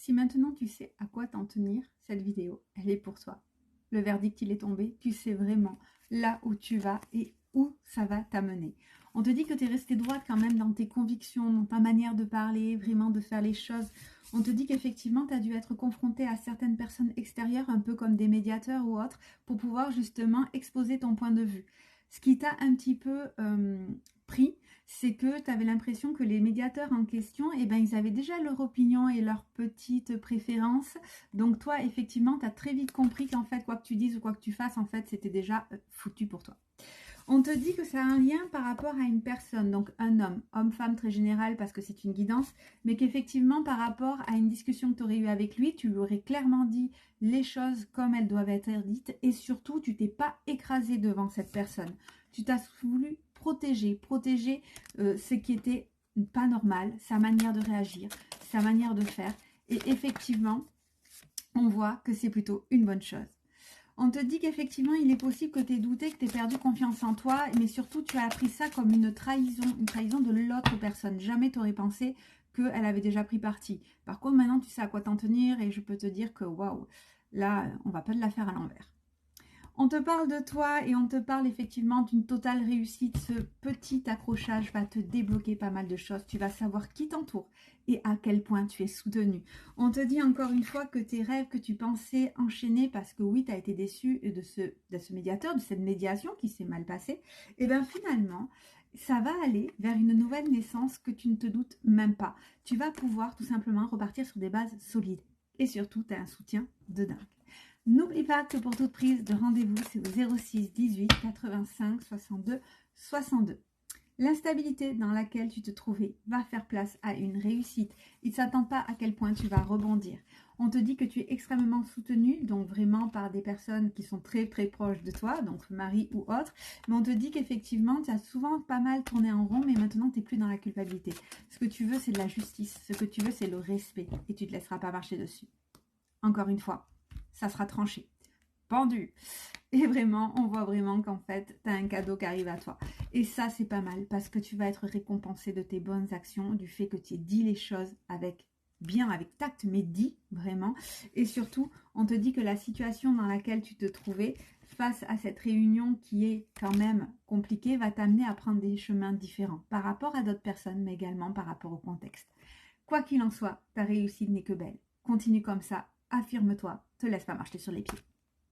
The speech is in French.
Si maintenant tu sais à quoi t'en tenir, cette vidéo, elle est pour toi. Le verdict, il est tombé. Tu sais vraiment là où tu vas et où ça va t'amener. On te dit que tu es resté droite quand même dans tes convictions, dans ta manière de parler, vraiment de faire les choses. On te dit qu'effectivement, tu as dû être confronté à certaines personnes extérieures, un peu comme des médiateurs ou autres, pour pouvoir justement exposer ton point de vue. Ce qui t'a un petit peu pris, c'est que tu avais l'impression que les médiateurs en question, eh ben, ils avaient déjà leur opinion et leurs petites préférences. Donc toi, effectivement, tu as très vite compris qu'en fait, quoi que tu dises ou quoi que tu fasses, en fait, c'était déjà foutu pour toi. On te dit que ça a un lien par rapport à une personne, donc un homme, homme-femme très général parce que c'est une guidance, mais qu'effectivement par rapport à une discussion que tu aurais eue avec lui, tu lui aurais clairement dit les choses comme elles doivent être dites et surtout tu t'es pas écrasé devant cette personne. Tu t'as voulu protéger ce qui était pas normal, sa manière de réagir, sa manière de faire et effectivement on voit que c'est plutôt une bonne chose. On te dit qu'effectivement, il est possible que tu aies douté, que tu aies perdu confiance en toi, mais surtout, tu as appris ça comme une trahison de l'autre personne. Jamais tu aurais pensé qu'elle avait déjà pris parti. Par contre, maintenant, tu sais à quoi t'en tenir et je peux te dire que, waouh, là, on va pas de la faire à l'envers. On te parle de toi et on te parle effectivement d'une totale réussite. Ce petit accrochage va te débloquer pas mal de choses. Tu vas savoir qui t'entoure et à quel point tu es soutenu. On te dit encore une fois que tes rêves que tu pensais enchaîner parce que oui, tu as été déçu de ce médiateur, de cette médiation qui s'est mal passée. Et bien finalement, ça va aller vers une nouvelle naissance que tu ne te doutes même pas. Tu vas pouvoir tout simplement repartir sur des bases solides. Et surtout, tu as un soutien de dingue. N'oublie pas que pour toute prise de rendez-vous, c'est au 06 18 85 62 62. L'instabilité dans laquelle tu te trouvais va faire place à une réussite. Il ne s'attend pas à quel point tu vas rebondir. On te dit que tu es extrêmement soutenu, donc vraiment par des personnes qui sont très très proches de toi, donc mari ou autre. Mais on te dit qu'effectivement, tu as souvent pas mal tourné en rond, mais maintenant tu n'es plus dans la culpabilité. Ce que tu veux, c'est de la justice. Ce que tu veux, c'est le respect. Et tu ne te laisseras pas marcher dessus. Encore une fois, ça sera tranché, pendu. Et vraiment, on voit vraiment qu'en fait, tu as un cadeau qui arrive à toi. Et ça, c'est pas mal parce que tu vas être récompensé de tes bonnes actions, du fait que tu aies dit les choses avec tact, mais dit vraiment. Et surtout, on te dit que la situation dans laquelle tu te trouvais face à cette réunion qui est quand même compliquée va t'amener à prendre des chemins différents par rapport à d'autres personnes, mais également par rapport au contexte. Quoi qu'il en soit, ta réussite n'est que belle. Continue comme ça, affirme-toi, te laisse pas marcher sur les pieds.